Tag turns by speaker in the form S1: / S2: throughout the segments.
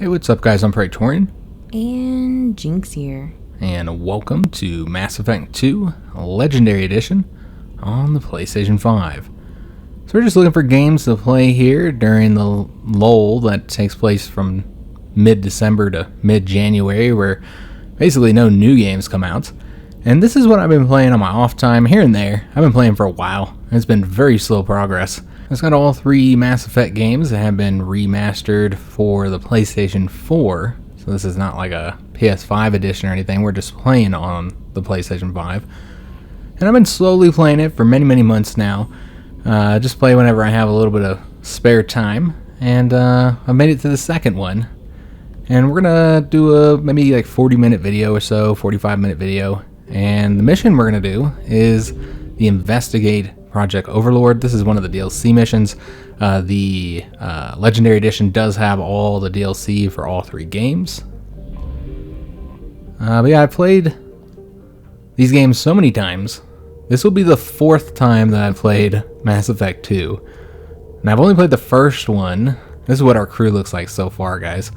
S1: Hey, what's up guys? I'm Praetorian.
S2: And Jynx here.
S1: And welcome to Mass Effect 2 Legendary Edition on the PlayStation 5. So we're just looking for games to play here during the lull that takes place from mid-December to mid-January, where basically no new games come out. And this is what I've been playing on my off time here and there. I've been playing for a while. It's been very slow progress. It's got all three Mass Effect games that have been remastered for the PlayStation 4. So this is not like a PS5 edition or anything. We're just playing on the PlayStation 5. And I've been slowly playing it for many months now. Just play whenever I have a little bit of spare time. And I made it to the second one. And we're going to do a maybe like 40-minute video or so, 45-minute video. And the mission we're going to do is the Investigate Project Overlord. This is one of the DLC missions. The Legendary Edition does have all the DLC for all three games. But yeah, I've played these games so many times. This will be the fourth time that I've played Mass Effect 2. And I've only played the first one. This is what our crew looks like so far, guys.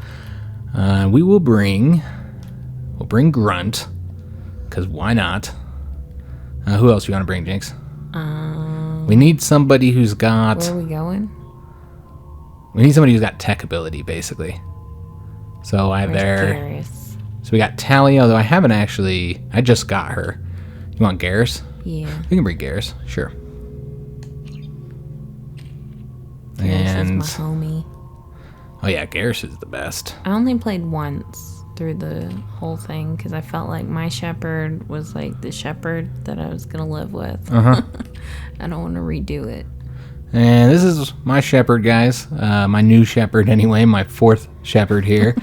S1: We'll bring Grunt, because why not? Who else you want to bring, Jynx? We need somebody who's got...
S2: Where are we going?
S1: We need somebody who's got tech ability, basically. So I have there...
S2: Garrus?
S1: So we got Tally, although I haven't actually... I just got her. You want Garrus?
S2: Yeah.
S1: We can bring Garrus, sure.
S2: Garrus is my homie.
S1: Oh yeah, Garrus is the best.
S2: I only played once through the whole thing because I felt like my shepherd was like the shepherd that I was going to live with. I don't want to redo it.
S1: And this is my shepherd, guys. My new shepherd anyway, my fourth shepherd here.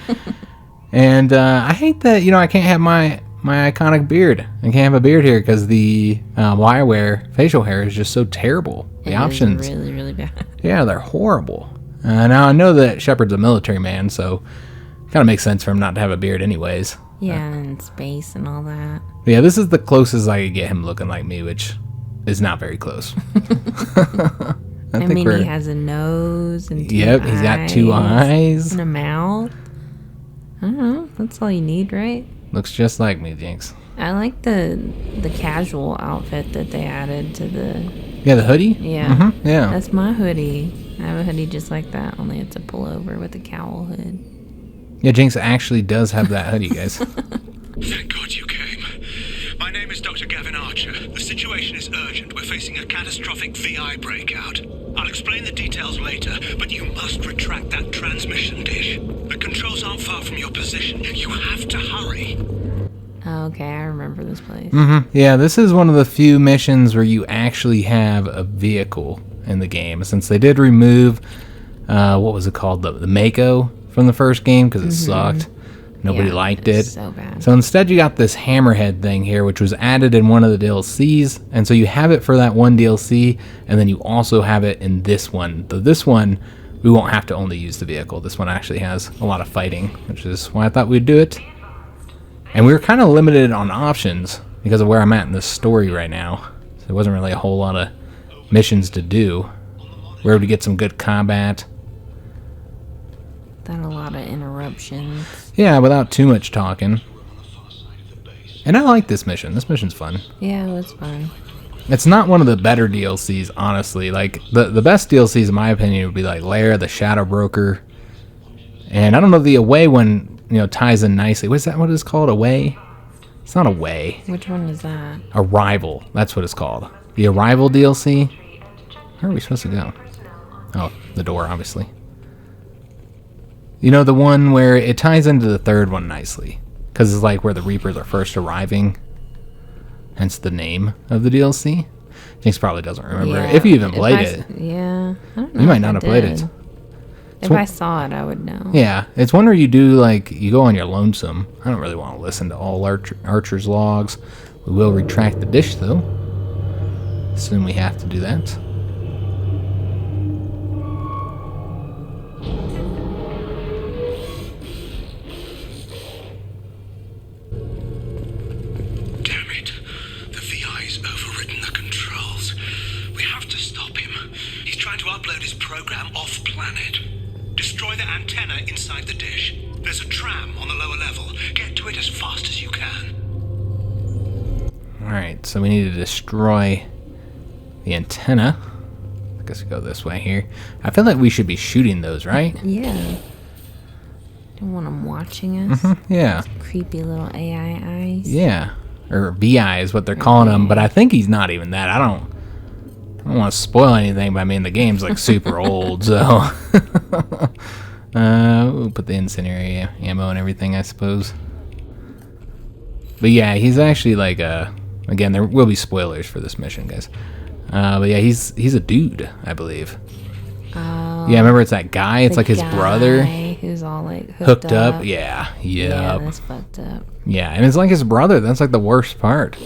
S1: And I hate that, I can't have my iconic beard. I can't have a beard here because the Wireware facial hair is just so terrible. The options.
S2: Is really bad.
S1: Yeah, they're horrible. Now I know that Shepard's a military man, so it kind of makes sense for him not to have a beard anyways.
S2: Yeah, and space and all that.
S1: Yeah, this is the closest I could get him looking like me, which is not very close.
S2: I mean, he has a nose and two
S1: eyes. He's got two eyes.
S2: And a mouth. I don't know. That's all you need, right?
S1: Looks just like me, Jynx.
S2: I like the casual outfit that they added to the...
S1: Yeah, the hoodie?
S2: Yeah.
S1: Yeah.
S2: That's my hoodie. I have a hoodie just like that, only it's a pullover with a cowl hood.
S1: Yeah, Jynx actually does have that hoodie, guys.
S3: Thank God you came. My name is Dr. Gavin Archer. The situation is urgent. We're facing a catastrophic VI breakout. I'll explain the details later, but you must retract that transmission dish. The controls aren't far from your position. You have to hurry.
S2: Okay, I remember this place.
S1: Yeah, this is one of the few missions where you actually have a vehicle in the game, since they did remove, what was it called, the Mako from the first game, because it sucked. Nobody liked it.
S2: So bad.
S1: So instead you got this hammerhead thing here, which was added in one of the DLCs, and so you have it for that one DLC, and then you also have it in this one. Though this one, we won't have to only use the vehicle. This one actually has a lot of fighting, which is why I thought we'd do it. And we were kind of limited on options because of where I'm at in this story right now. So there wasn't really a whole lot of missions to do. We were able to get some good combat.
S2: Not a lot of interruptions.
S1: Yeah, without too much talking. And I like this mission. This mission's fun.
S2: Yeah, it was fun.
S1: It's not one of the better DLCs, honestly. Like, the best DLCs, in my opinion, would be like Lair, the Shadow Broker. And I don't know, the Away one, ties in nicely. What's that? What is it called? Away? It's not Away.
S2: Which one is that?
S1: Arrival. That's what it's called. The Arrival DLC. Where are we supposed to go? Oh, the door, obviously. The one where it ties into the third one nicely. Because it's like where the Reapers are first arriving. Hence the name of the DLC. Jinx probably doesn't remember it. If you even played it.
S2: Yeah. I don't know.
S1: You might not have played it.
S2: If I saw it, I would know.
S1: Yeah. It's one where you do, you go on your lonesome. I don't really want to listen to all Archer's logs. We will retract the dish, though. Assume we have to do that.
S3: Damn it. The VI's overridden the controls. We have to stop him. He's trying to upload his program off-planet. Destroy the antenna inside the dish. There's a tram on the lower level. Get to it as fast as you can.
S1: Alright, so we need to destroy the antenna. I guess we go this way here. I feel like we should be shooting those, right?
S2: Yeah. Don't want them watching us.
S1: Yeah.
S2: Creepy little AI eyes.
S1: Yeah. Or VI is what they're calling him, but I think he's not even that. I don't want to spoil anything by mean the game's like super old, so we'll put the incendiary ammo and everything, I suppose. But yeah, he's actually like again, there will be spoilers for this mission, guys. But yeah, he's a dude, I believe.
S2: Oh.
S1: Yeah, remember it's that guy. It's like his brother
S2: who's all like
S1: hooked up. Yeah. Yep.
S2: Yeah, that's fucked up.
S1: Yeah, and it's like his brother. That's like the worst part.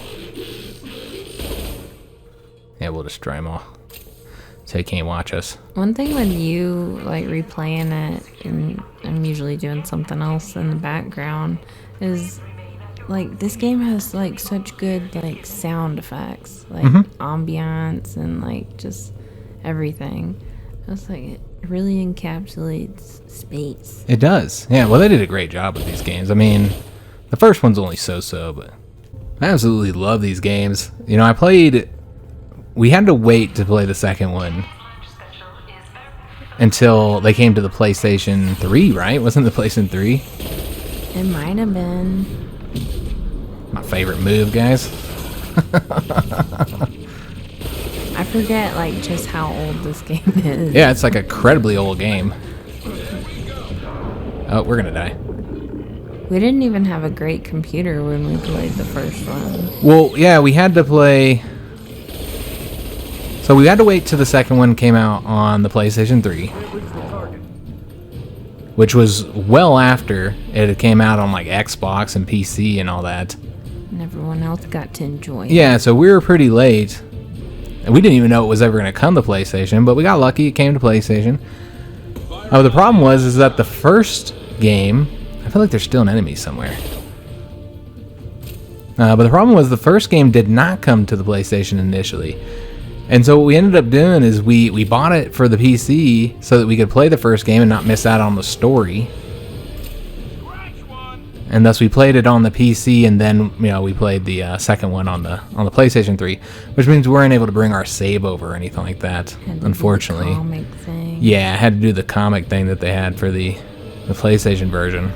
S1: Yeah, we'll destroy him all, so he can't watch us.
S2: One thing with you like replaying it, and I'm usually doing something else in the background, is like this game has like such good like sound effects, like ambiance and like just everything. It's like it really encapsulates space.
S1: It does. Yeah, well, they did a great job with these games. I mean, the first one's only so-so, but I absolutely love these games. You know, we had to wait to play the second one until they came to the PlayStation 3, right? Wasn't the PlayStation 3?
S2: It might have been.
S1: My favorite move, guys.
S2: I forget like just how old this game is.
S1: Yeah, it's like an incredibly old game. Oh, we're gonna die.
S2: We didn't even have a great computer when we played the first one.
S1: Well, yeah, we had to play. So we had to wait till the second one came out on the PlayStation 3, which was well after it had came out on like Xbox and PC and all that.
S2: And everyone else got to enjoy it.
S1: Yeah, so we were pretty late. And we didn't even know it was ever going to come to PlayStation, but we got lucky. It came to PlayStation. The problem is that the first game, I feel like there's still an enemy somewhere. But the problem was the first game did not come to the PlayStation initially. And so what we ended up doing is we bought it for the PC so that we could play the first game and not miss out on the story. And thus we played it on the PC, and then we played the second one on the PlayStation 3, which means we weren't able to bring our save over or anything like that, unfortunately.
S2: The comic thing.
S1: Yeah, I had to do the comic thing that they had for the PlayStation version,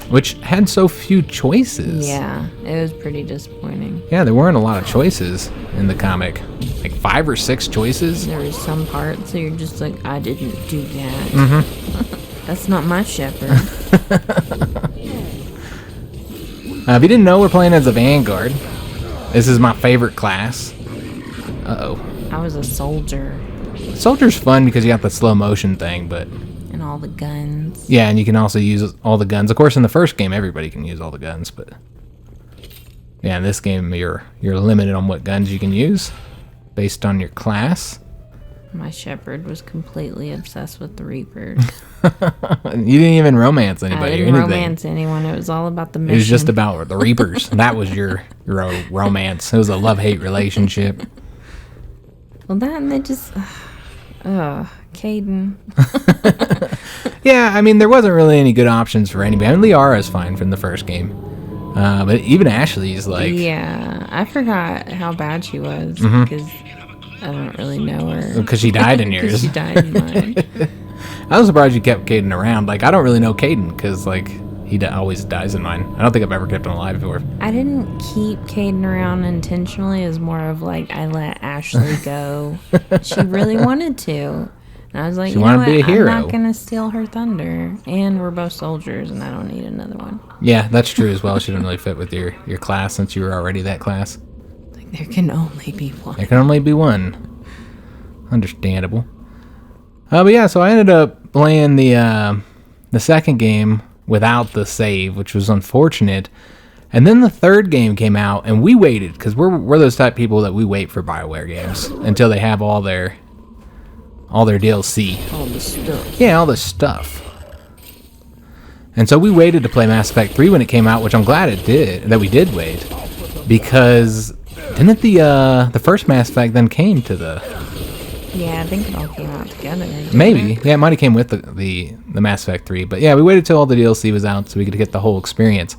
S1: which had so few choices.
S2: Yeah, it was pretty disappointing.
S1: Yeah, there weren't a lot of choices in the comic, like 5 or 6 choices.
S2: There was some parts that you're just like, I didn't do that. That's not my shepherd.
S1: If you didn't know, we're playing as a Vanguard. This is my favorite class. Uh-oh.
S2: I was a soldier.
S1: Soldier's fun because you got the slow motion thing, but...
S2: And all the guns.
S1: Yeah, and you can also use all the guns. Of course, in the first game, everybody can use all the guns, but... Yeah, in this game, you're limited on what guns you can use based on your class.
S2: My shepherd was completely obsessed with the Reapers.
S1: You didn't even romance anybody
S2: I didn't romance anyone. It was all about the mission.
S1: It was just about the Reapers. That was your romance. It was a love-hate relationship.
S2: Well, that and they just... Caden.
S1: Yeah, I mean, there wasn't really any good options for anybody. I mean, Liara's fine from the first game. But even Ashley's like...
S2: Yeah, I forgot how bad she was because I don't really know her.
S1: Because she died in yours.
S2: She died in mine.
S1: I was surprised you kept Caden around. Like, I don't really know Caden because, like, he always dies in mine. I don't think I've ever kept him alive before.
S2: I didn't keep Caden around intentionally. It was more of like I let Ashley go. She really wanted to. And I was like,
S1: she wanted to be a hero.
S2: I'm not going to steal her thunder. And we're both soldiers, and I don't need another one.
S1: Yeah, that's true as well. She didn't really fit with your class since you were already that class.
S2: Like, there can only be one.
S1: There can only be one. Understandable. But yeah, so I ended up playing the second game without the save, which was unfortunate. And then the third game came out, and we waited, because we're those type of people that we wait for BioWare games until they have all their DLC.
S2: All the stuff.
S1: Yeah, all the stuff. And so we waited to play Mass Effect 3 when it came out, which I'm glad that we did wait. Because didn't the first Mass Effect then came to the
S2: Yeah, I think it all came out together. didn't
S1: Maybe.
S2: it?
S1: Yeah, it might have came with the Mass Effect 3. But yeah, we waited till all the DLC was out so we could get the whole experience.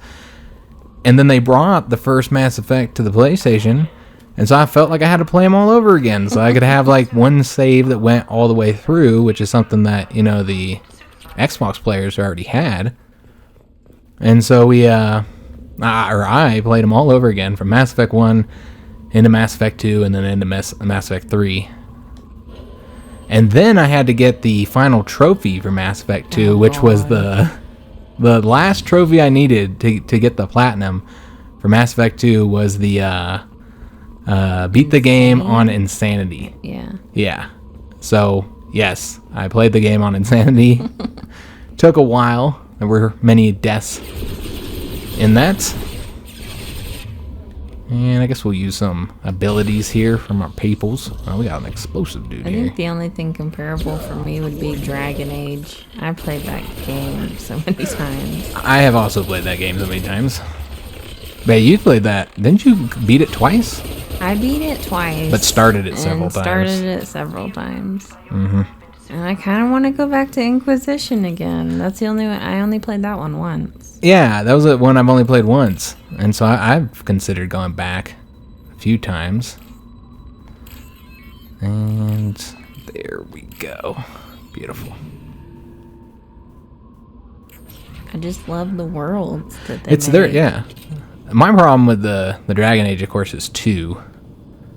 S1: And then they brought the first Mass Effect to the PlayStation. And so I felt like I had to play them all over again. So I could have like one save that went all the way through, which is something that, you know, the Xbox players already had. And so I played them all over again from Mass Effect 1 into Mass Effect 2 and then into Mass Effect 3. And then I had to get the final trophy for Mass Effect 2, which was the last trophy I needed to get the platinum for Mass Effect 2 was the beat the game on Insanity.
S2: Yeah.
S1: Yeah. So, yes, I played the game on Insanity. Took a while. There were many deaths in that. And I guess we'll use some abilities here from our peoples. Oh, we got an explosive dude
S2: I
S1: here.
S2: think the only thing comparable for me would be Dragon Age. I played that game so many times.
S1: I have also played that game so many times. But you played that. Didn't you beat it twice?
S2: I beat it twice.
S1: But started it several times.
S2: Started it several times. Mm-hmm. And I kind of want to go back to Inquisition again. That's the only one. I only played that one once.
S1: Yeah, that was the one I've only played once. And so I've considered going back a few times. And there we go. Beautiful.
S2: I just love the worlds that they
S1: It's there,
S2: made.
S1: yeah. My problem with the Dragon Age, of course, is 2.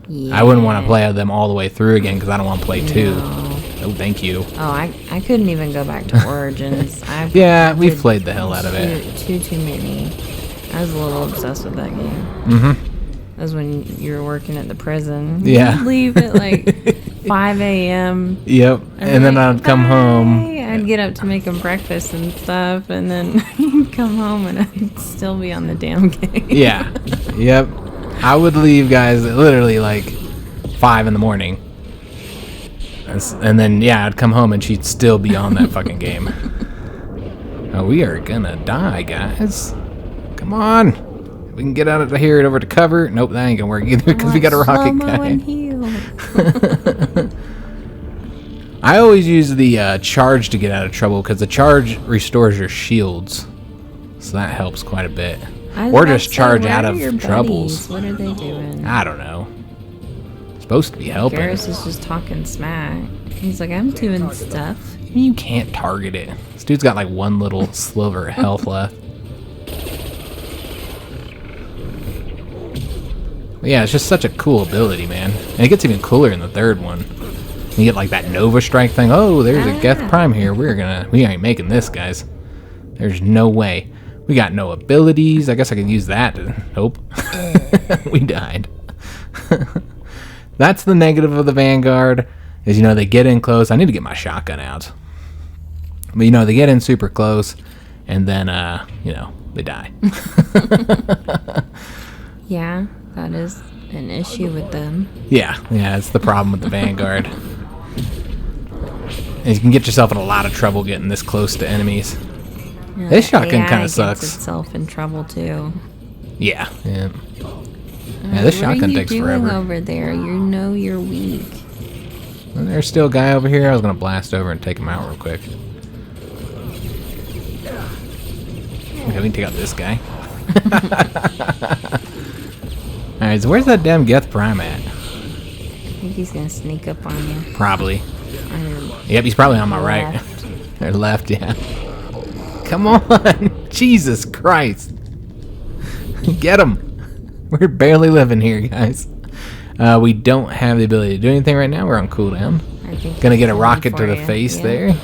S2: Yeah.
S1: I wouldn't want to play them all the way through again because I don't want to play 2.
S2: No.
S1: Oh, thank you.
S2: Oh, I couldn't even go back to Origins.
S1: Yeah, we've played the hell out of it.
S2: Too many. I was a little obsessed with that game.
S1: Mm-hmm.
S2: That was when you were working at the prison.
S1: Yeah.
S2: You'd leave at like 5 a.m.
S1: Yep. And then I'd come home.
S2: I'd get up to make him breakfast and stuff, and then he'd come home and I'd still be on the damn game.
S1: Yeah. Yep. I would leave, guys, literally like 5 in the morning. And then, yeah, I'd come home and she'd still be on that fucking game. Oh, we are gonna die, guys. Come on. We can get out of here and over to cover. Nope, that ain't gonna work either because we got a rocket
S2: Slow-mo
S1: guy.
S2: and heal.
S1: I always use the charge to get out of trouble because the charge restores your shields. So that helps quite a bit.
S2: I was
S1: Or
S2: about
S1: just
S2: to say,
S1: charge
S2: where
S1: out
S2: are
S1: of
S2: your
S1: troubles.
S2: buddies? What are they doing?
S1: I don't know. Supposed to be helping.
S2: Garrus is just talking smack. He's like, I'm doing stuff.
S1: You can't target it. This dude's got like one little sliver of health left. But yeah, it's just such a cool ability, man. And it gets even cooler in the third one. You get like that Nova Strike thing. Oh, there's a Geth Prime here. We ain't making this, guys. There's no way. We got no abilities. I guess I can use that to... Nope. We died. That's the negative of the Vanguard, is, you know, they get in close. I need to get my shotgun out. But, you know, they get in super close, and then, you know, they die.
S2: Yeah, that is an issue with them.
S1: Yeah, it's the problem with the Vanguard. And you can get yourself in a lot of trouble getting this close to enemies.
S2: Yeah,
S1: This shotgun
S2: AI
S1: kinda
S2: gets
S1: sucks.
S2: itself in trouble too.
S1: Yeah. Yeah, this shotgun takes forever.
S2: What are you doing over there? You know you're weak.
S1: And there's still a guy over here. I was going to blast over and take him out real quick. Okay, we can take out this guy. Alright, so where's that damn Geth Prime at?
S2: I think he's gonna sneak up on you.
S1: Probably.
S2: On your
S1: Yep, he's probably on my right.
S2: left.
S1: Or left, yeah. Come on! Jesus Christ! Get him! We're barely living here, guys. We don't have the ability to do anything right now. We're on cooldown.
S2: I think
S1: Gonna get a
S2: he's
S1: rocket
S2: coming
S1: to
S2: for
S1: the
S2: you.
S1: face
S2: Yeah.
S1: there.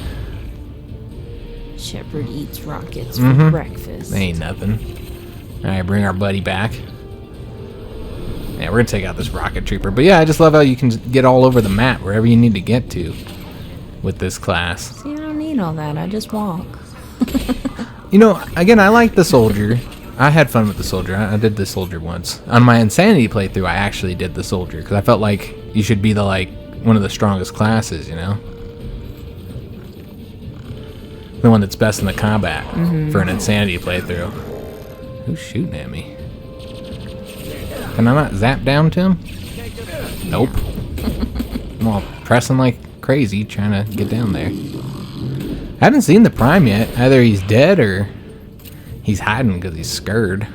S2: Shepard eats rockets for breakfast.
S1: Ain't nothing. Alright, bring our buddy back. Yeah, we're gonna take out this rocket trooper. But yeah, I just love how you can get all over the map wherever you need to get to with this class.
S2: See, I don't need all that. I just walk.
S1: You know, again, I like the soldier. I had fun with the soldier. I did the soldier once. On my Insanity playthrough, I actually did the soldier because I felt like you should be the one of the strongest classes, you know? The one that's best in the combat for an Insanity playthrough. Who's shooting at me? Can I not zap down to him? Nope. I'm all pressing like crazy trying to get down there. I haven't seen the Prime yet. Either he's dead or he's hiding because he's scared.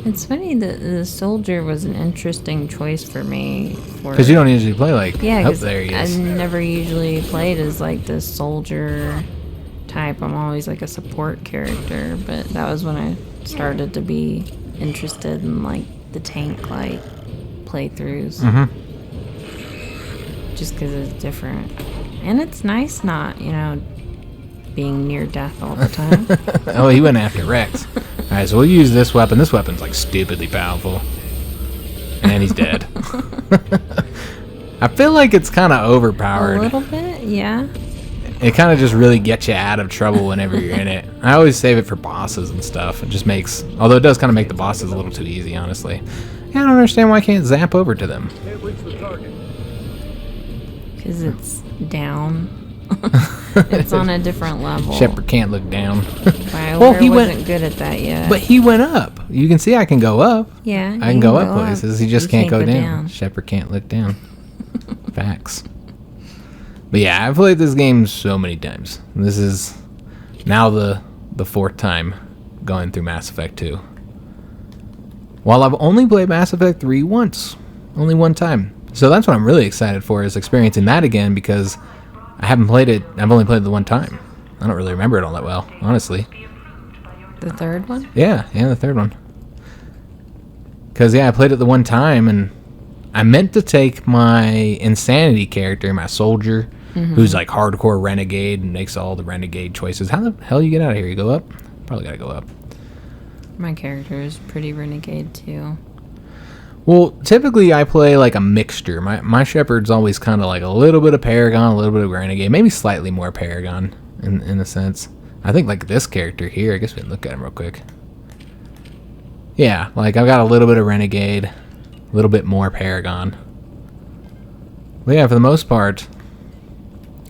S2: It's funny that the soldier was an interesting choice for me.
S1: Because you don't usually play like...
S2: Yeah,
S1: oh,
S2: because
S1: there he
S2: I
S1: is.
S2: never usually played as like this soldier type. I'm always like a support character. But that was when I started to be interested in like the tank like playthroughs. Just because it's different. And it's nice not, you know, being near death all the time.
S1: Oh, he went after Rex. Alright, so we'll use this weapon. This weapon's like stupidly powerful. And he's dead. I feel like it's kind of overpowered.
S2: A little bit, yeah.
S1: It kind of just really gets you out of trouble whenever you're in it. I always save it for bosses and stuff. It just makes... Although it does kind of make the bosses a little too easy, honestly. Yeah, I don't understand why I can't zap over to them.
S2: Because it's down. It's on a different level.
S1: Shepard can't look down.
S2: BioWare he wasn't good at that yet.
S1: But he went up. You can see I can go up.
S2: Yeah,
S1: I can go up places. He just can't go down.
S2: down.
S1: Shepard can't look down. Facts. But yeah, I've played this game so many times. This is now the fourth time going through Mass Effect 2. While I've only played Mass Effect 3 once. Only one time. So that's what I'm really excited for, is experiencing that again, because I haven't played it. I've only played it the one time. I don't really remember it all that well, honestly.
S2: The third one?
S1: Yeah, the third one. Because, yeah, I played it the one time, and I meant to take my Insanity character, my soldier, who's like hardcore renegade and makes all the renegade choices. How the hell you get out of here? You go up? Probably gotta go up.
S2: My character is pretty renegade, too.
S1: Well, typically I play like a mixture. My Shepard's always kind of like a little bit of Paragon, a little bit of Renegade, maybe slightly more Paragon in a sense. I think like this character here, I guess we can look at him real quick. Yeah, like I've got a little bit of Renegade, a little bit more Paragon. But yeah, for the most part,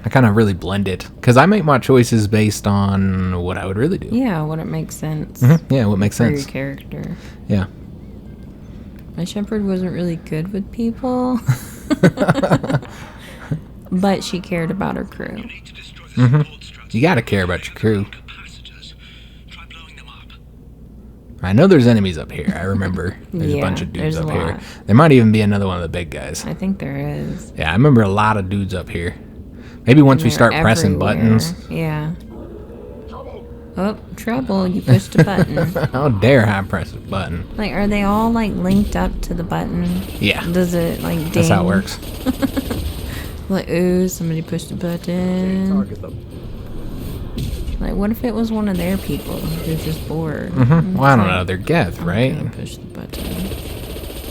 S1: I kind of really blend it. Because I make my choices based on what I would really do.
S2: Yeah, what it makes sense.
S1: Yeah, what makes sense.
S2: For your character.
S1: Yeah.
S2: My Shepherd wasn't really good with people. But she cared about her crew.
S1: You gotta care about your crew. I know there's enemies up here. I remember there's a bunch of dudes up here. There might even be another one of the big guys.
S2: I think there is.
S1: Yeah, I remember a lot of dudes up here. Maybe once we start pressing buttons.
S2: Yeah. Oh, trouble. You pushed a button.
S1: How dare I press a button?
S2: Like, are they all, like, linked up to the button?
S1: Yeah.
S2: Does it, like, ding?
S1: That's how it works.
S2: Like, ooh, somebody pushed a button. Like, what if it was one of their people who's just bored?
S1: Well, I don't know. They're Geth, right?
S2: I'm gonna push the button.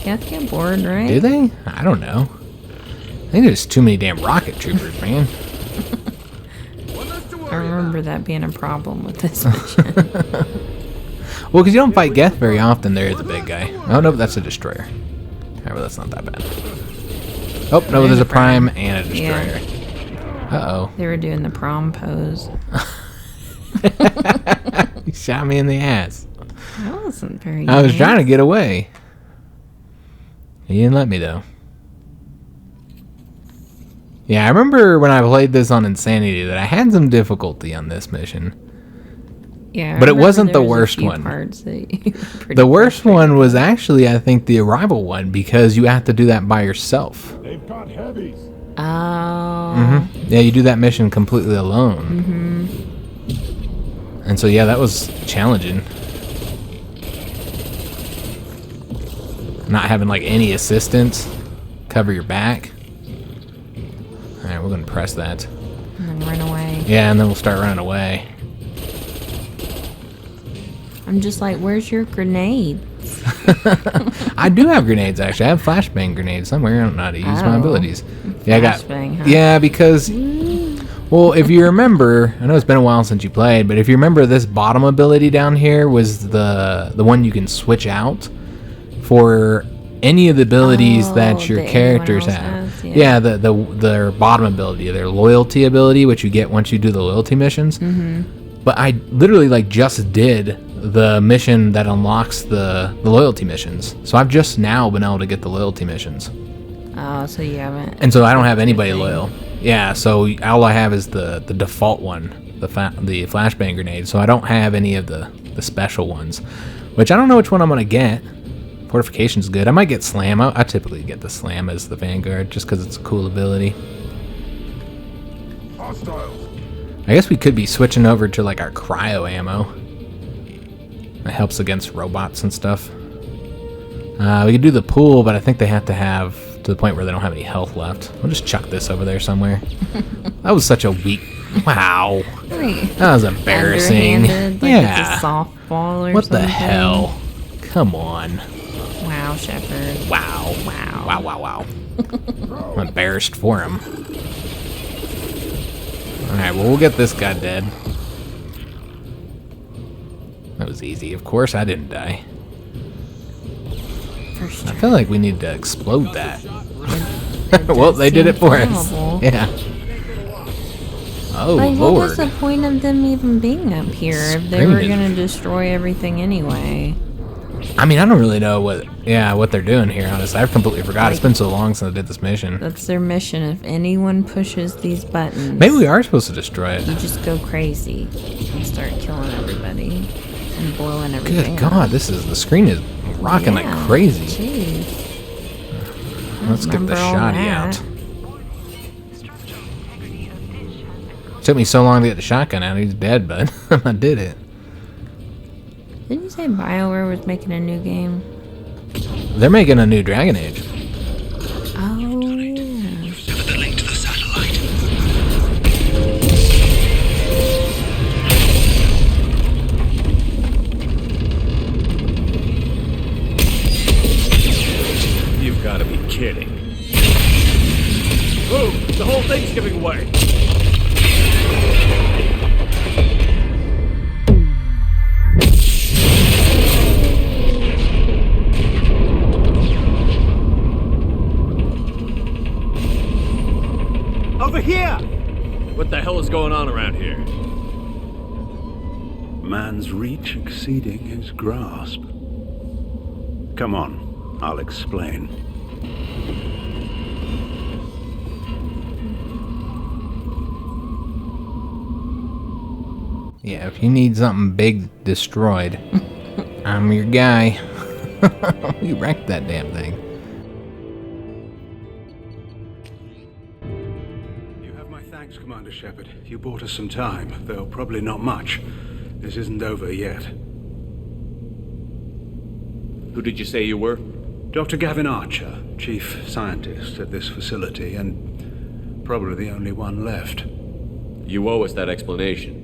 S2: Geth get bored, right?
S1: Do they? I don't know. I think there's too many damn rocket troopers, man.
S2: I remember that being a problem with this mission.
S1: Well, because you don't fight Geth very often. There is a big guy. Oh, no, that's a destroyer. Alright, well, that's not that bad. Oh, no, there's a prime and a destroyer. Yeah. Uh-oh.
S2: They were doing the prom pose.
S1: You shot me in the ass.
S2: That wasn't very
S1: I was trying to get away. He didn't let me, though. Yeah, I remember when I played this on Insanity that I had some difficulty on this mission.
S2: Yeah,
S1: but it wasn't the worst one. The worst one was actually, I think, the Arrival one, because you have to do that by yourself.
S4: They've got heavies.
S2: Oh.
S1: Yeah, you do that mission completely alone. And so, yeah, that was challenging. Not having, like, any assistance. Cover your back. Alright, we're going to press that.
S2: And then run away.
S1: Yeah, and then we'll start running away.
S2: I'm just like, where's your grenades?
S1: I do have grenades, actually. I have flashbang grenades somewhere. I don't know how to use my abilities. Yeah,
S2: flashbang, huh?
S1: Yeah, because... Well, if you remember... I know it's been a while since you played, but if you remember, this bottom ability down here was the one you can switch out for any of the abilities that your characters have. Yeah, their bottom ability, their loyalty ability, which you get once you do the loyalty missions. But I literally like just did the mission that unlocks the loyalty missions. So I've just now been able to get the loyalty missions.
S2: Oh, so you haven't.
S1: And so I don't have anybody loyal. Yeah, so all I have is the default one, the flashbang grenade. So I don't have any of the special ones, which I don't know which one I'm gonna get. Fortification's good. I might get Slam. I typically get the Slam as the Vanguard just because it's a cool ability.
S4: Hostiles.
S1: I guess we could be switching over to like our cryo ammo. That helps against robots and stuff. We could do the pool, but I think they have to have to the point where they don't have any health left. We'll just chuck this over there somewhere. That was such a weak... Wow. That was embarrassing.
S2: Like
S1: yeah.
S2: It's a softball or
S1: what
S2: something.
S1: the hell? Come on.
S2: Wow, Shepard.
S1: Wow.
S2: Wow.
S1: Wow, wow, wow. I'm embarrassed for him. Alright, well, we'll get this guy dead. That was easy. Of course, I didn't die.
S2: First
S1: I feel like we need to explode that.
S2: it
S1: Well,
S2: does
S1: they did
S2: seem
S1: it for us.
S2: flammable.
S1: Yeah. Oh,
S2: Like,
S1: Lord.
S2: what was the point of them even being up here if they were
S1: Screaming.
S2: gonna destroy everything anyway?
S1: I mean, I don't really know what they're doing here, honestly. I've completely forgot. It's been so long since I did this mission.
S2: That's their mission. If anyone pushes these buttons,
S1: Maybe we are supposed to destroy it.
S2: you just go crazy and start killing everybody and blowing everything
S1: Good God, the screen is rocking like crazy.
S2: Jeez.
S1: Let's get the
S2: Remember all
S1: shotty
S2: that.
S1: out. Took me so long to get the shotgun out. He's dead, but I did it.
S2: Didn't you say BioWare was making a new game?
S1: They're making a new Dragon Age.
S2: Oh, yeah.
S3: Deliver the link to the satellite.
S5: You've got to be kidding. Move! The whole thing's giving way!
S3: Over here!
S5: What the hell is going on around here?
S4: Man's reach exceeding his grasp. Come on, I'll explain.
S1: Yeah, if you need something big destroyed, I'm your guy. We wrecked that damn thing.
S4: You have my thanks, Commander Shepard. You bought us some time, though probably not much. This isn't over yet.
S5: Who did you say you were?
S4: Dr. Gavin Archer, chief scientist at this facility, and probably the only one left.
S5: You owe us that explanation.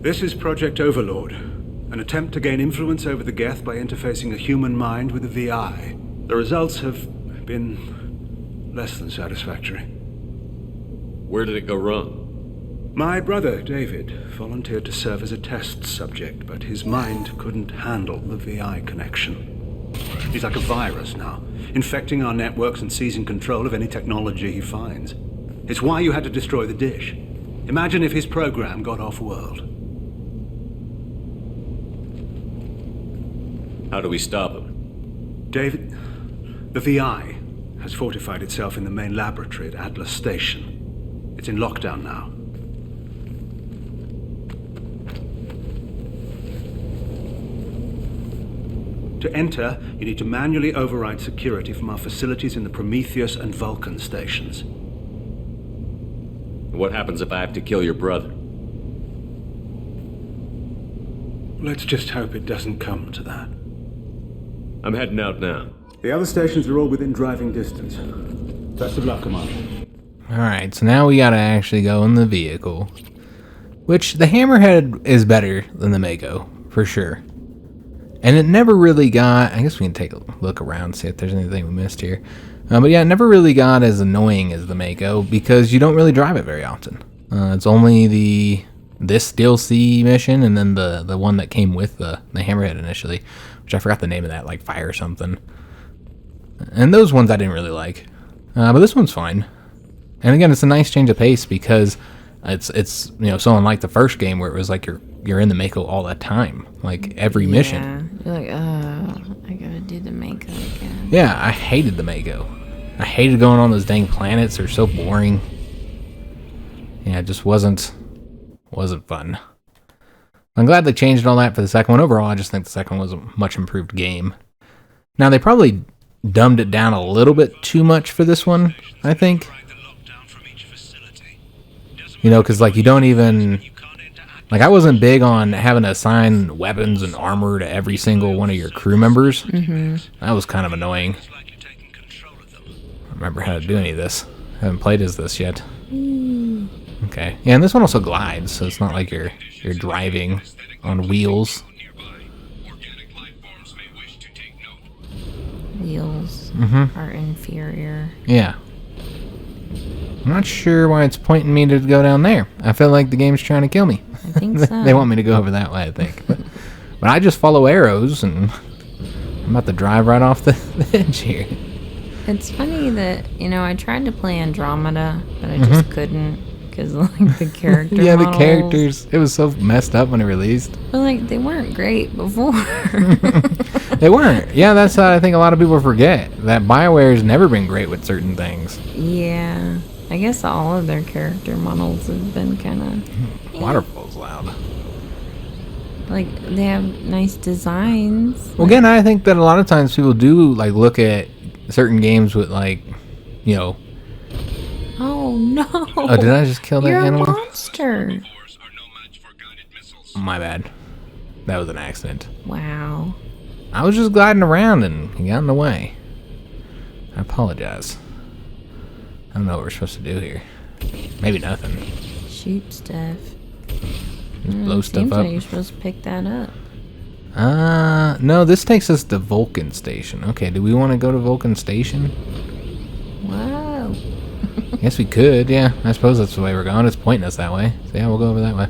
S4: This is Project Overlord, an attempt to gain influence over the Geth by interfacing a human mind with a VI. The results have been less than satisfactory.
S5: Where did it go wrong?
S4: My brother, David, volunteered to serve as a test subject, but his mind couldn't handle the VI connection. He's like a virus now, infecting our networks and seizing control of any technology he finds. It's why you had to destroy the dish. Imagine if his program got off-world.
S5: How do we stop him?
S4: David, the VI has fortified itself in the main laboratory at Atlas Station. It's in lockdown now. To enter, you need to manually override security from our facilities in the Prometheus and Vulcan stations.
S5: What happens if I have to kill your brother?
S4: Let's just hope it doesn't come to that.
S5: I'm heading out now.
S4: The other stations are all within driving distance. Best of luck, Commander.
S1: Alright, so now we gotta actually go in the vehicle. Which, the Hammerhead is better than the Mako, for sure. And it never really got... I guess we can take a look around, see if there's anything we missed here. But yeah, it never really got as annoying as the Mako, because you don't really drive it very often. It's only this DLC mission, and then the one that came with the Hammerhead initially, which I forgot the name of that, like Fire something. And those ones I didn't really like. But this one's fine. And again, it's a nice change of pace, because it's so unlike the first game where it was like you're in the Mako all the time, like every mission.
S2: You're like, I gotta do the Mako again.
S1: Yeah, I hated the Mako. I hated going on those dang planets. They're so boring. Yeah, it just wasn't fun. I'm glad they changed all that for the second one. Overall, I just think the second one was a much improved game. Now, they probably dumbed it down a little bit too much for this one, I think. You know, because, like, you don't even... Like, I wasn't big on having to assign weapons and armor to every single one of your crew members. That was kind of annoying. I don't remember how to do any of this. I haven't played as this yet. Okay. Yeah, and this one also glides, so it's not like you're driving on wheels.
S2: Wheels are inferior.
S1: Yeah. I'm not sure why it's pointing me to go down there. I feel like the game's trying to kill me.
S2: I think so.
S1: They want me to go over that way, I think. But I just follow arrows, and I'm about to drive right off the edge here.
S2: It's funny that, you know, I tried to play Andromeda, but I just couldn't. Because, like, the character
S1: Yeah,
S2: models,
S1: the characters. It was so messed up when it released.
S2: But, like, they weren't great before.
S1: They weren't. Yeah, that's how I think a lot of people forget. That BioWare's never been great with certain things.
S2: Yeah. I guess all of their character models have been kind of...
S1: Waterfall's loud.
S2: Like, they have nice designs.
S1: Well, again, I think that a lot of times people do, like, look at certain games with, like, you know...
S2: Oh, no.
S1: Oh, did I just kill that
S2: You're
S1: animal?
S2: a monster.
S1: My bad. That was an accident.
S2: Wow.
S1: I was just gliding around and he got in the way. I apologize. I don't know what we're supposed to do here. Maybe nothing.
S2: Shoot stuff.
S1: Just blow stuff
S2: seems
S1: up.
S2: like you're supposed to pick that up.
S1: No, this takes us to Vulcan Station. Okay, do we want to go to Vulcan Station?
S2: Wow.
S1: Yes, we could. Yeah, I suppose that's the way we're going. It's pointing us that way. So yeah, we'll go over that way.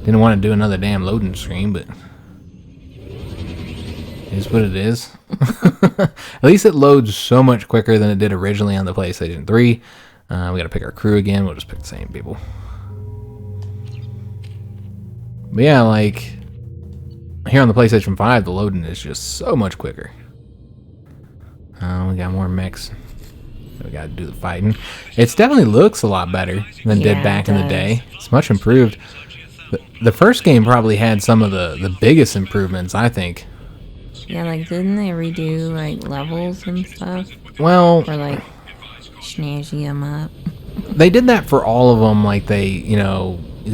S1: Didn't want to do another damn loading screen, but it is what it is. At least it loads so much quicker than it did originally on the PlayStation 3. We gotta pick our crew again. We'll just pick the same people. But yeah, like here on the PlayStation 5, the loading is just so much quicker. We got more mechs. We gotta do the fighting. It definitely looks a lot better than it did back in the day. It's much improved. The first game probably had some of the biggest improvements, I think.
S2: Yeah, like, didn't they redo, like, levels and stuff?
S1: Well,
S2: Or, like, snazzy them up?
S1: they did that for all of them. Like, they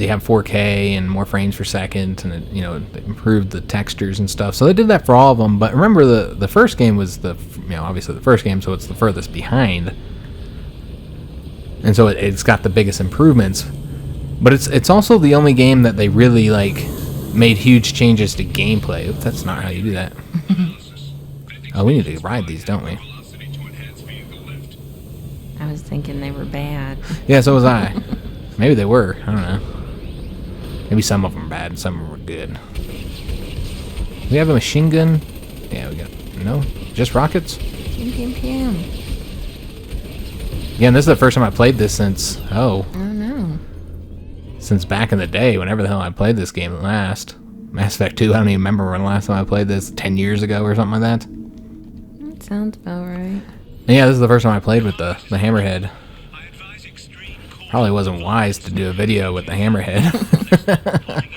S1: have 4K and more frames per second, and they improved the textures and stuff. So they did that for all of them. But remember, the first game was obviously the first game, so it's the furthest behind, and so it's got the biggest improvements. But it's also the only game that they really like made huge changes to gameplay. Oops, that's not how you do that. Oh, we need to ride these, don't we?
S2: I was thinking they were bad.
S1: Yeah, so was I. Maybe they were. I don't know. Maybe some of them were bad, some of them were good. We have a machine gun? Yeah, we got... No? Just rockets?
S2: Pew, pew, pew.
S1: Yeah, and this is the first time I played this since... Oh.
S2: I don't know.
S1: Since back in the day, whenever the hell I played this game last. Mass Effect 2, I don't even remember when the last time I played this. 10 years ago or something like that.
S2: That sounds about right.
S1: And yeah, this is the first time I played with the Hammerhead. Probably wasn't wise to do a video with the Hammerhead.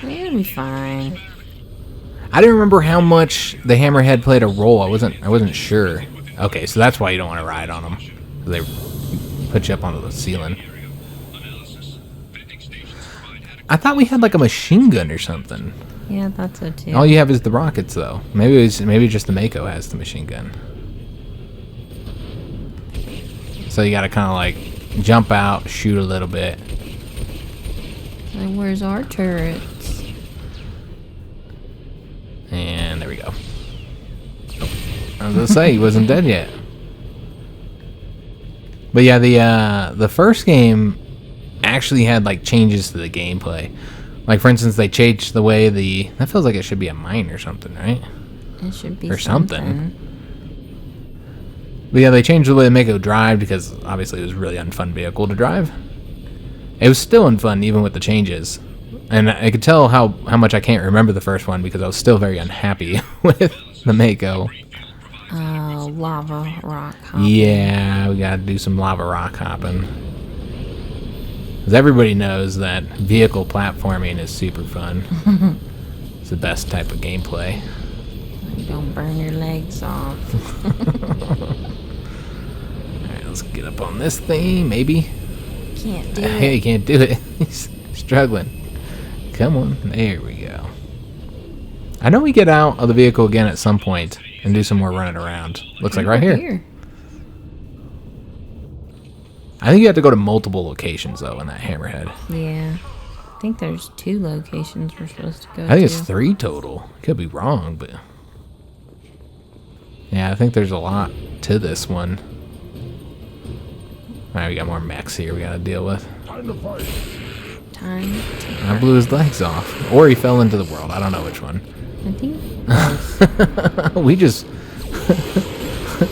S2: It'll be fine.
S1: I didn't remember how much the Hammerhead played a role. I wasn't sure. Okay, so that's why you don't want to ride on them. They put you up onto the ceiling. I thought we had like a machine gun or something.
S2: Yeah, I thought so too.
S1: All you have is the rockets, though. Maybe just the Mako has the machine gun. So you gotta kind of like jump out, shoot a little bit.
S2: Like, where's our turrets?
S1: And there we go. Oh, I was gonna say he wasn't dead yet. But yeah, the first game actually had like changes to the gameplay. Like, for instance, they changed the way that feels like it should be a mine or something, right?
S2: It should be
S1: or something. But yeah, they changed the way the Mako drive because obviously it was a really unfun vehicle to drive. It was still unfun even with the changes. And I could tell how much I can't remember the first one because I was still very unhappy with the Mako.
S2: Oh, lava rock hopping.
S1: Yeah, we gotta do some lava rock hopping. Because everybody knows that vehicle platforming is super fun. It's the best type of gameplay.
S2: Don't burn your legs off.
S1: Alright, let's get up on this thing, maybe.
S2: Can't do
S1: Hey,
S2: it.
S1: you can't do it. He's struggling. Come on. There we go. I know we get out of the vehicle again at some point and do some more running around. Looks like right here. I think you have to go to multiple locations, though, in that hammerhead.
S2: Yeah. I think there's 2 locations we're supposed to go
S1: I think
S2: to.
S1: it's 3 total. Could be wrong, but... Yeah, I think there's a lot to this one. Alright, we got more mechs here we gotta deal with.
S2: Time to
S1: I blew his legs off. Or he fell into the world. I don't know which one.
S2: I think
S1: We just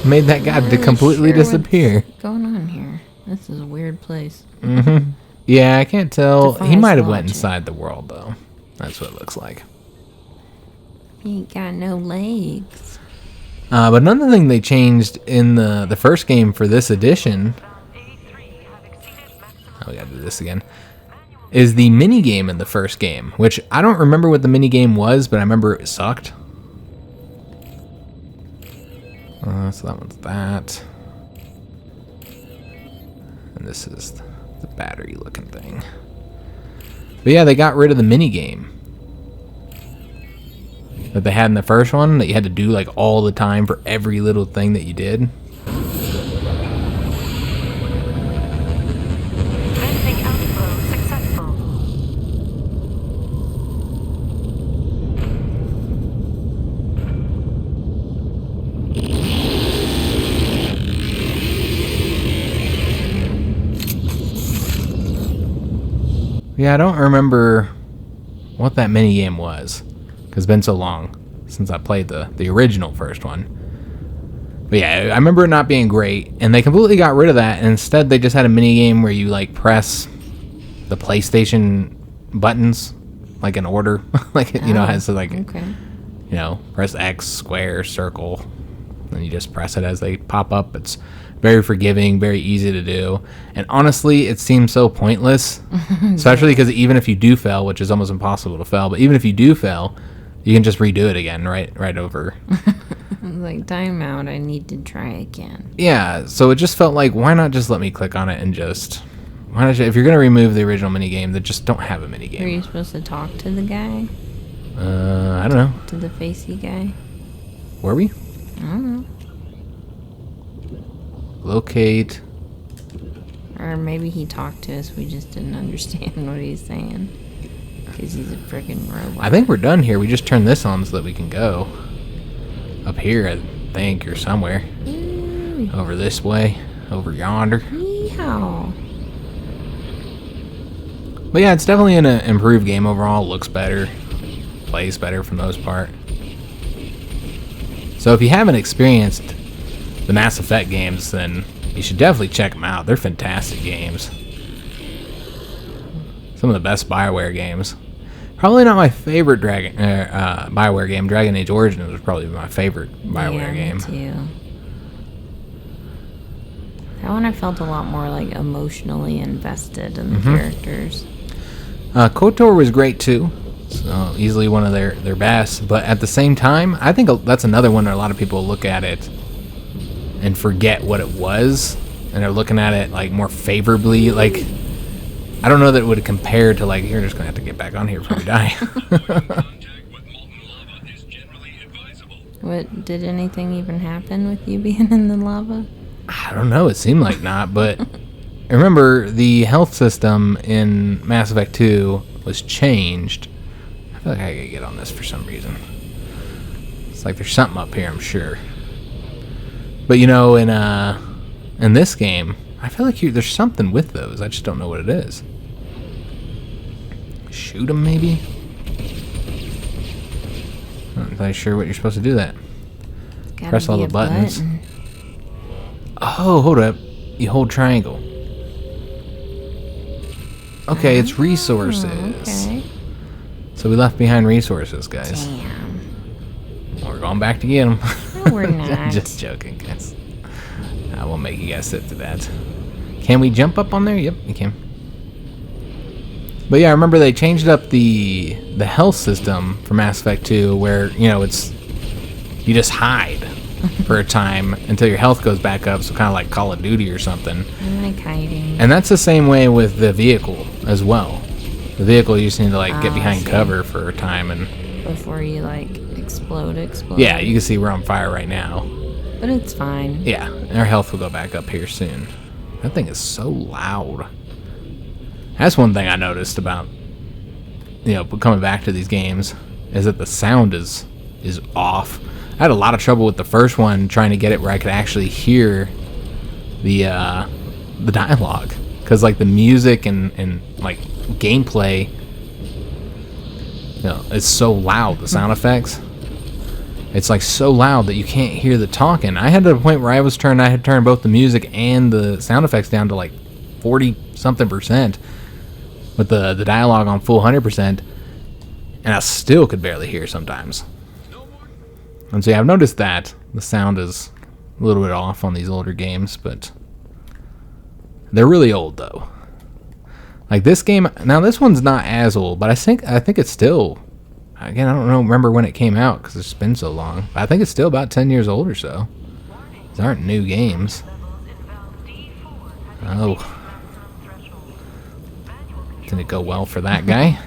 S1: made that guy to completely disappear.
S2: What's going on here? This is a weird place.
S1: Yeah, I can't tell. He
S2: Defies
S1: might have went
S2: logic.
S1: inside the world, though. That's what it looks like.
S2: He ain't got no legs.
S1: But another thing they changed in the first game for this edition... Oh, we gotta do this again. Is the mini game in the first game, which I don't remember what the mini game was, but I remember it sucked. So that one's that. And this is the battery looking thing. But yeah, they got rid of the mini game that they had in the first one, that you had to do like all the time for every little thing that you did.
S6: Venting outflow successful.
S1: Yeah, I don't remember what that mini game was, because it's been so long since I played the original first one. But yeah, I remember it not being great, and they completely got rid of that, and instead they just had a mini game where you like press the PlayStation buttons like in order, like it, you know, has to like
S2: Okay.
S1: you know, press X, square, circle, and you just press it as they pop up. It's very forgiving, very easy to do. And honestly, it seems so pointless, especially because even if you do fail, which is almost impossible to fail, but even if you do fail, you can just redo it again right over.
S2: Like, timeout, I need to try again.
S1: Yeah, so it just felt like, why not just let me click on it and just... Why not, if you're going to remove the original minigame, then just don't have a
S2: Were
S1: minigame.
S2: you supposed to talk to the guy?
S1: I don't know.
S2: To the facey guy?
S1: Were we?
S2: I don't know.
S1: Locate...
S2: Or maybe he talked to us, we just didn't understand what he's saying. Because he's a friggin' robot.
S1: I think we're done here. We just turn this on so that we can go. Up here, I think, or somewhere. Over this way. Over yonder.
S2: Yeehaw.
S1: But yeah, it's definitely an improved game overall. Looks better. Plays better for the most part. So if you haven't experienced the Mass Effect games, then you should definitely check them out. They're fantastic games. Some of the best BioWare games. Probably not my favorite BioWare game. Dragon Age Origins was probably my favorite BioWare game.
S2: Me too. That one I felt a lot more like emotionally invested in the characters.
S1: KOTOR was great too. So easily one of their best. But at the same time, I think that's another one that a lot of people look at it and forget what it was. And they're looking at it like more favorably. Like, I don't know that it would compare to like, you're just going to have to get back on here before we die.
S2: What, did anything even happen with you being in the lava?
S1: I don't know. It seemed like not, but remember the health system in Mass Effect 2 was changed. I feel like I gotta get on this for some reason. It's like there's something up here, I'm sure. But you know, in this game, I feel like there's something with those. I just don't know what it is. Shoot them, maybe? I'm not entirely sure what you're supposed to do that.
S2: Gotta
S1: Press all
S2: be
S1: the
S2: a
S1: buttons.
S2: button.
S1: Oh, hold up. You hold triangle. Okay, it's resources.
S2: Okay.
S1: So we left behind resources, guys.
S2: Damn.
S1: We're going back to get them.
S2: No, we're not.
S1: Just joking, guys. I won't make you guys sit through that. Can we jump up on there? Yep, you can. But yeah, I remember they changed up the health system for Mass Effect 2 where, you know, it's you just hide for a time until your health goes back up, so kind of like Call of Duty or something.
S2: I like hiding.
S1: And that's the same way with the vehicle as well. The vehicle you just need to like get behind cover for a time and
S2: before you like explode.
S1: Yeah, you can see we're on fire right now.
S2: But it's fine.
S1: Yeah, and our health will go back up here soon. That thing is so loud. That's one thing I noticed about, you know, coming back to these games, is that the sound is off. I had a lot of trouble with the first one trying to get it where I could actually hear the dialogue, because like the music and like gameplay, you know, it's so loud. The sound effects, it's like so loud that you can't hear the talking. I had to the point where I had turned both the music and the sound effects down to like 40-something% with the dialogue on full 100%, and I still could barely hear sometimes. And so yeah, I've noticed that the sound is a little bit off on these older games, but they're really old though. Like this game, now this one's not as old, but I think it's still, again, I don't remember when it came out because it's been so long, but I think it's still about 10 years old or so. These aren't new games. Oh. Didn't it go well for that guy?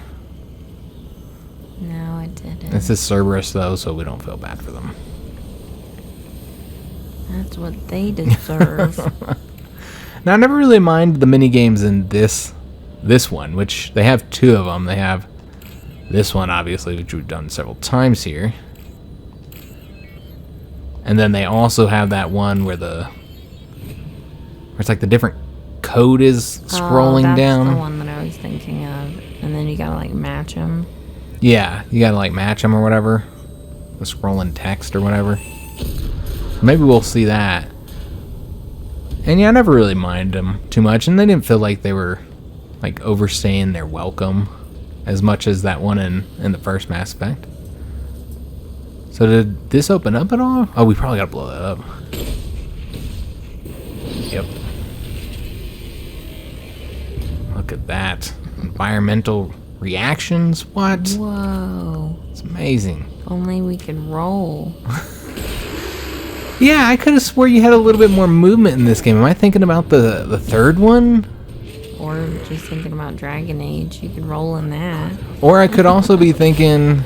S2: No, it didn't.
S1: This is Cerberus though, so we don't feel bad for them.
S2: That's what they deserve.
S1: Now, I never really mind the mini games in this one, which they have two of them. They have this one, obviously, which we've done several times here. And then they also have that one where it's like the different code is scrolling down.
S2: That's the one that I was thinking of. And then you gotta like match them.
S1: Yeah, you gotta like match them or whatever. The scrolling text or whatever. Maybe we'll see that. And yeah, I never really minded them too much, and they didn't feel like they were like overstaying their welcome as much as that one in the first Mass Effect. So did this open up at all? Oh, we probably gotta blow that up. Yep. Look at that. Environmental reactions? What?
S2: Whoa.
S1: It's amazing.
S2: If only we could roll.
S1: Yeah, I could have swore you had a little bit more movement in this game. Am I thinking about the third one?
S2: Or just thinking about Dragon Age. You could roll in that.
S1: Or I could also be thinking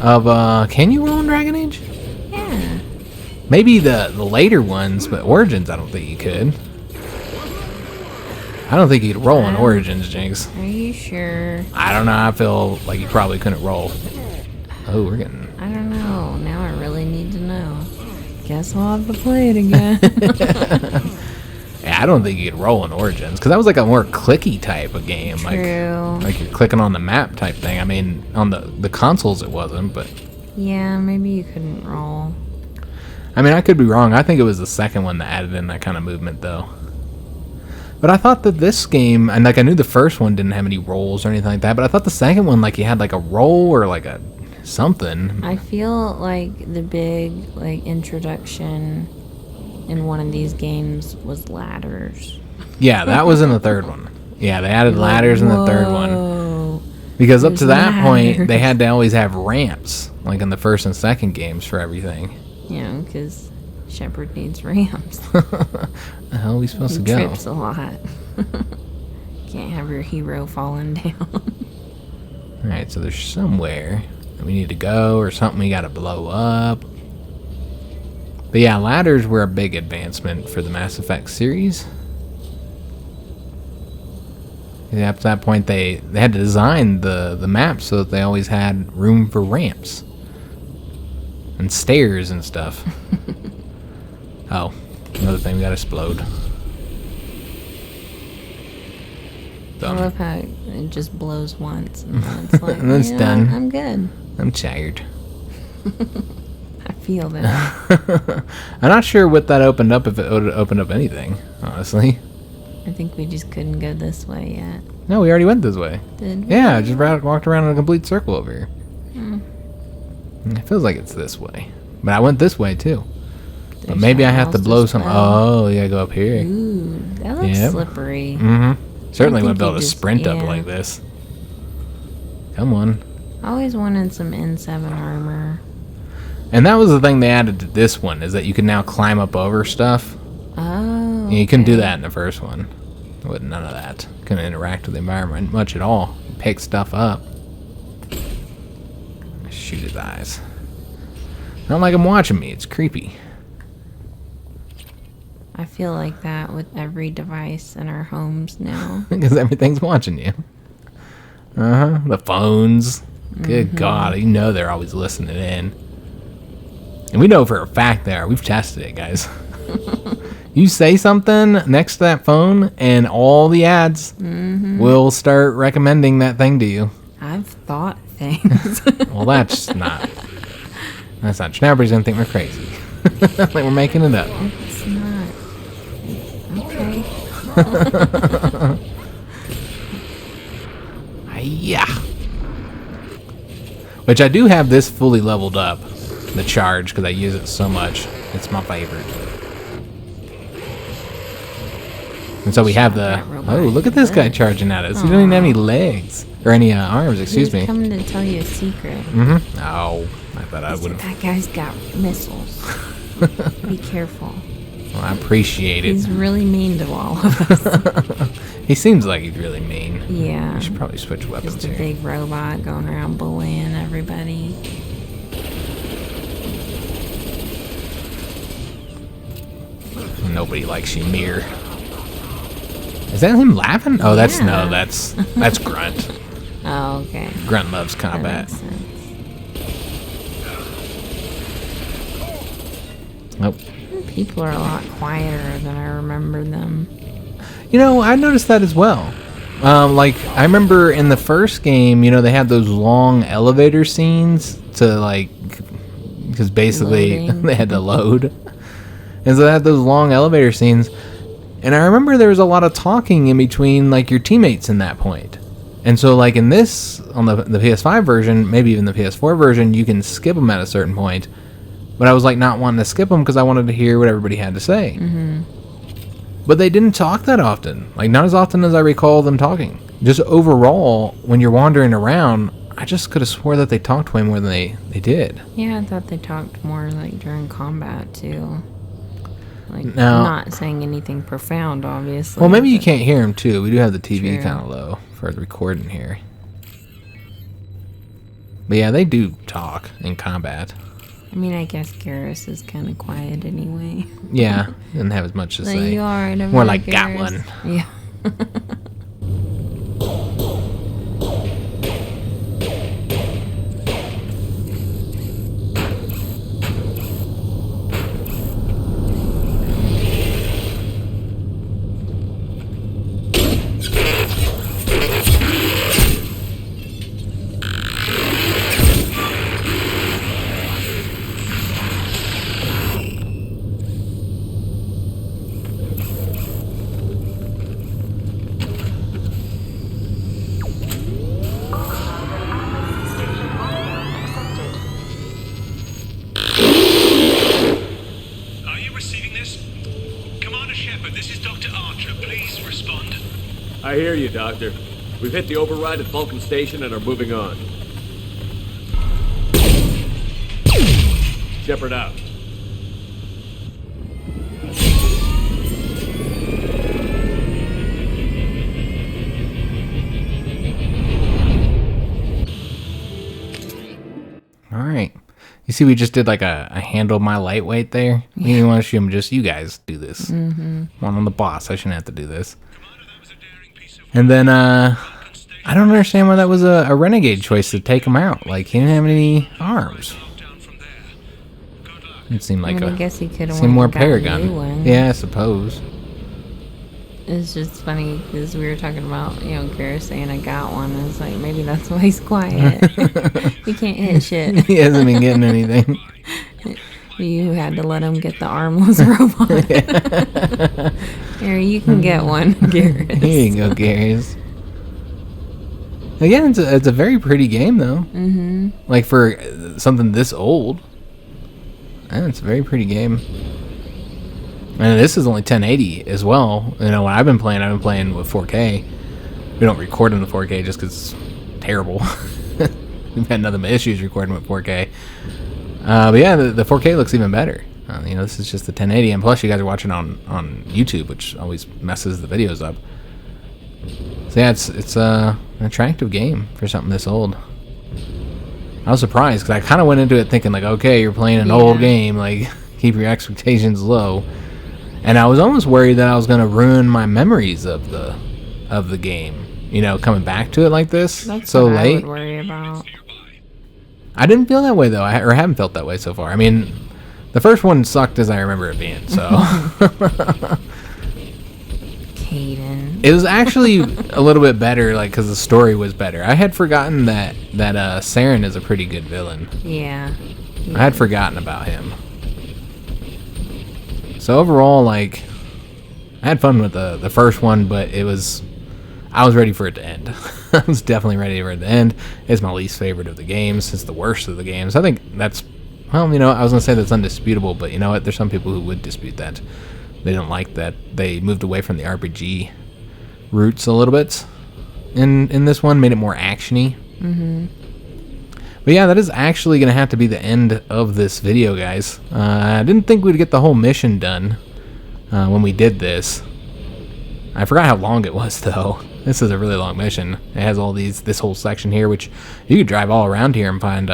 S1: of, can you roll in Dragon Age?
S2: Yeah.
S1: Maybe the later ones, but Origins I don't think you could. I don't think you could roll in Origins, Jinx.
S2: Are you sure?
S1: I don't know, I feel like you probably couldn't roll. Oh, we're getting...
S2: I don't know. Now I really need to know. Guess I'll have to play it again.
S1: Yeah, I don't think you could roll in Origins, because that was like a more clicky type of game.
S2: True.
S1: Like you're clicking on the map type thing. I mean, on the consoles it wasn't, but...
S2: Yeah, maybe you couldn't roll.
S1: I mean, I could be wrong. I think it was the second one that added in that kind of movement, though. But I thought that this game, and like I knew the first one didn't have any rolls or anything like that, but I thought the second one, like you had like a roll or like a something.
S2: I feel like the big like introduction in one of these games was ladders.
S1: Yeah, that was in the third one. Yeah, they added ladders in the third one. Because up to that point, they had to always have ramps, like in the first and second games for everything.
S2: Yeah, because Shepard needs ramps.
S1: The hell are we supposed to
S2: He
S1: go?
S2: trips a lot. Can't have your hero falling down.
S1: Alright, so there's somewhere that we need to go or something we gotta blow up. But yeah, ladders were a big advancement for the Mass Effect series. And up to that point, they had to design the map so that they always had room for ramps. And stairs and stuff. Oh, another thing we gotta explode.
S2: I
S1: Done.
S2: love how it just blows once and then it's like,
S1: And then it's done.
S2: I'm good.
S1: I'm tired.
S2: I feel that.
S1: I'm not sure what that opened up, if it would opened up anything, honestly.
S2: I think we just couldn't go this way yet.
S1: No, we already went this way.
S2: Did we?
S1: Yeah, just walked around in a complete circle over here. It feels like it's this way. But I went this way, too. But
S2: There's
S1: maybe I have to
S2: Juggels
S1: blow
S2: as
S1: some...
S2: well.
S1: Oh, you gotta go up here.
S2: Ooh, that looks
S1: Yep.
S2: slippery.
S1: Certainly
S2: I
S1: wouldn't be
S2: think
S1: able to
S2: you
S1: sprint up
S2: yeah.
S1: like this. Come on.
S2: I always wanted some N7 armor.
S1: And that was the thing they added to this one, is that you can now climb up over stuff.
S2: Oh.
S1: You couldn't do
S2: okay.
S1: that in the first one. With none of that. Couldn't interact with the environment much at all. Pick stuff up. Shoot his eyes. I don't like him watching me. It's creepy.
S2: I feel like that with every device in our homes now.
S1: Because everything's watching you. The phones. Good God. You know they're always listening in. And we know for a fact they are. We've tested it, guys. You say something next to that phone, and all the ads will start recommending that thing to you.
S2: I've thought things.
S1: Well, that's not true. Now everybody's going to think we're crazy. Like we're making it up.
S2: It's not. Okay.
S1: Yeah. Which I do have this fully leveled up. The charge, because I use it so much. It's my favorite. And so we have the... Oh, look at this guy charging at us. He doesn't even have any legs. Or any arms, excuse
S2: He's
S1: me.
S2: coming to tell you a secret.
S1: Oh, I thought I would have...
S2: That guy's got missiles. Be careful.
S1: Well, I appreciate it.
S2: He's really mean to all of us.
S1: He seems like he's really mean.
S2: Yeah.
S1: We should probably switch weapons
S2: Just a
S1: here.
S2: big robot going around bullying everybody.
S1: Nobody likes you, Mir. Is that him laughing? Oh, that's
S2: Yeah.
S1: no, that's Grunt.
S2: Oh, okay.
S1: Grunt loves
S2: That
S1: combat.
S2: makes sense.
S1: Nope.
S2: People are a lot quieter than I remember them.
S1: You know, I noticed that as well. Like, I remember in the first game, you know, they had those long elevator scenes to, like, because basically
S2: Loading.
S1: they had to load. And so they had those long elevator scenes. And I remember there was a lot of talking in between, like, your teammates in that point. And so, like, in this, on the PS5 version, maybe even the PS4 version, you can skip them at a certain point. But I was, like, not wanting to skip them because I wanted to hear what everybody had to say. But they didn't talk that often. Like, not as often as I recall them talking. Just overall, when you're wandering around, I just could have swore that they talked way more than they did.
S2: Yeah, I thought they talked more like during combat too. Like,
S1: Now-
S2: not saying anything profound, obviously.
S1: Well, maybe you
S2: but-
S1: can't hear them, too. We do have the TV
S2: True.
S1: kind of low for the recording here. But yeah, they do talk in combat.
S2: I mean, I guess Garrus is kind of quiet anyway.
S1: Yeah, didn't have as much to
S2: Like,
S1: say.
S2: you are
S1: More like, got one.
S2: Yeah.
S3: Are you receiving this? Commander Shepard, this is Dr. Archer. Please respond.
S5: I hear you, Doctor. We've hit the override at Vulcan Station and are moving on. Shepard out.
S1: All right. You see, we just did like a handle my lightweight there. We didn't want to shoot him, just you guys do this. One on the boss. I shouldn't have to do this. And then, I don't understand why that was a renegade choice to take him out. Like, he didn't have any arms. It seemed like
S2: I mean, I guess he could have
S1: seemed more
S2: got a new
S1: Paragon.
S2: one.
S1: Yeah, I suppose.
S2: It's just funny because we were talking about, Garrus saying I got one. It's like, maybe that's why he's quiet. He can't hit shit.
S1: He hasn't been getting anything.
S2: You had to let him get the armless robot. Here, you can get one, Garrus.
S1: Here you go, Garrus. Again, it's a very pretty game, though. Mm-hmm. Like, for something this old. And it's a very pretty game. And this is only 1080 as well. You know, when I've been playing with 4K. We don't record in the 4K just because it's terrible. We've had nothing but issues recording with 4K. But yeah, the 4K looks even better. You know, this is just the 1080, and plus you guys are watching on YouTube, which always messes the videos up. So yeah, it's an attractive game for something this old. I was surprised because I kind of went into it thinking like, okay, you're playing an old game, like keep your expectations low. And I was almost worried that I was going to ruin my memories of the game. You know, coming back to it like this so
S2: what
S1: late.
S2: I would worry about.
S1: I didn't feel that way though, or haven't felt that way so far. I mean, the first one sucked as I remember it being. So.
S2: Caden.
S1: It was actually a little bit better, like, because the story was better. I had forgotten that Saren is a pretty good villain.
S2: Yeah.
S1: I had forgotten about him. So overall, like, I had fun with the first one, but I was ready for it to end. I was definitely ready for it to end. It's my least favorite of the games. It's the worst of the games. I think that's, well, you know, I was going to say that's undisputable, but you know what? There's some people who would dispute that. They don't like that they moved away from the RPG roots a little bit in this one, made it more actiony. Mm-hmm. But yeah, that is actually going to have to be the end of this video, guys. I didn't think we'd get the whole mission done when we did this. I forgot how long it was, though. This is a really long mission. It has all this whole section here, which you could drive all around here and find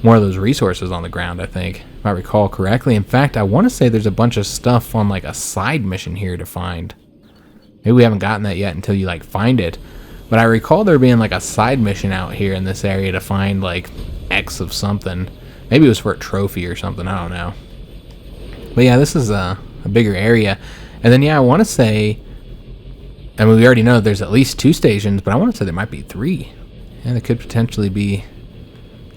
S1: more of those resources on the ground, I think, if I recall correctly. In fact, I want to say there's a bunch of stuff on like a side mission here to find. Maybe we haven't gotten that yet until you like find it. But I recall there being like a side mission out here in this area to find like X of something. Maybe it was for a trophy or something, I don't know. But yeah, this is a bigger area. And then yeah, I want to say, I mean, we already know there's at least 2 stations, but I want to say there might be 3. And there could potentially be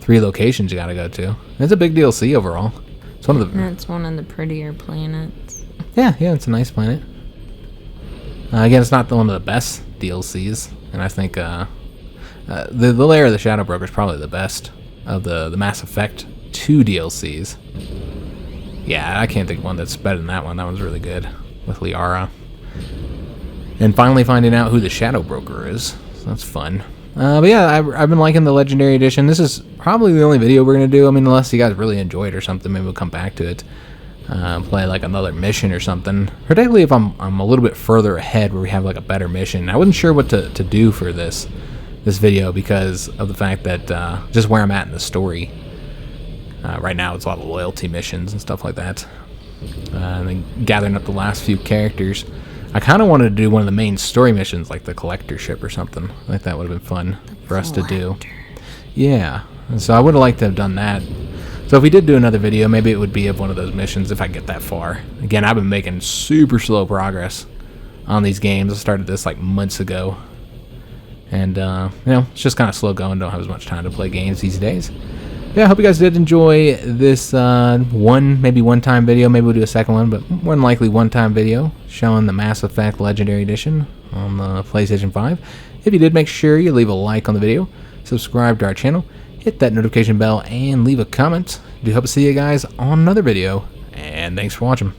S1: 3 locations you gotta go to. It's a big DLC overall. It's one of the.
S2: That's one of the prettier planets.
S1: Yeah, it's a nice planet. Again, it's not one of the best DLCs, and I think the Lair of the Shadow Broker is probably the best of the Mass Effect 2 DLCs. Yeah, I can't think of one that's better than that one. That one's really good with Liara. And finally finding out who the Shadow Broker is. So that's fun. But yeah, I've been liking the Legendary Edition. This is probably the only video we're going to do. I mean, unless you guys really enjoy it or something, maybe we'll come back to it. Play like another mission or something. Particularly if I'm a little bit further ahead where we have like a better mission. I wasn't sure what to do for this video because of the fact that just where I'm at in the story. Right now it's a lot of loyalty missions and stuff like that. And then gathering up the last few characters. I kind of wanted to do one of the main story missions, like the collector ship or something. I think that would have been fun for us to do. Yeah, and so I would have liked to have done that. So if we did do another video, maybe it would be of one of those missions if I get that far. Again, I've been making super slow progress on these games. I started this like months ago. And, you know, it's just kind of slow going. Don't have as much time to play games these days. Yeah, I hope you guys did enjoy this maybe one-time video. Maybe we'll do a second one, but more than likely one-time video showing the Mass Effect Legendary Edition on the PlayStation 5. If you did, make sure you leave a like on the video, subscribe to our channel, hit that notification bell, and leave a comment. I do hope to see you guys on another video, and thanks for watching.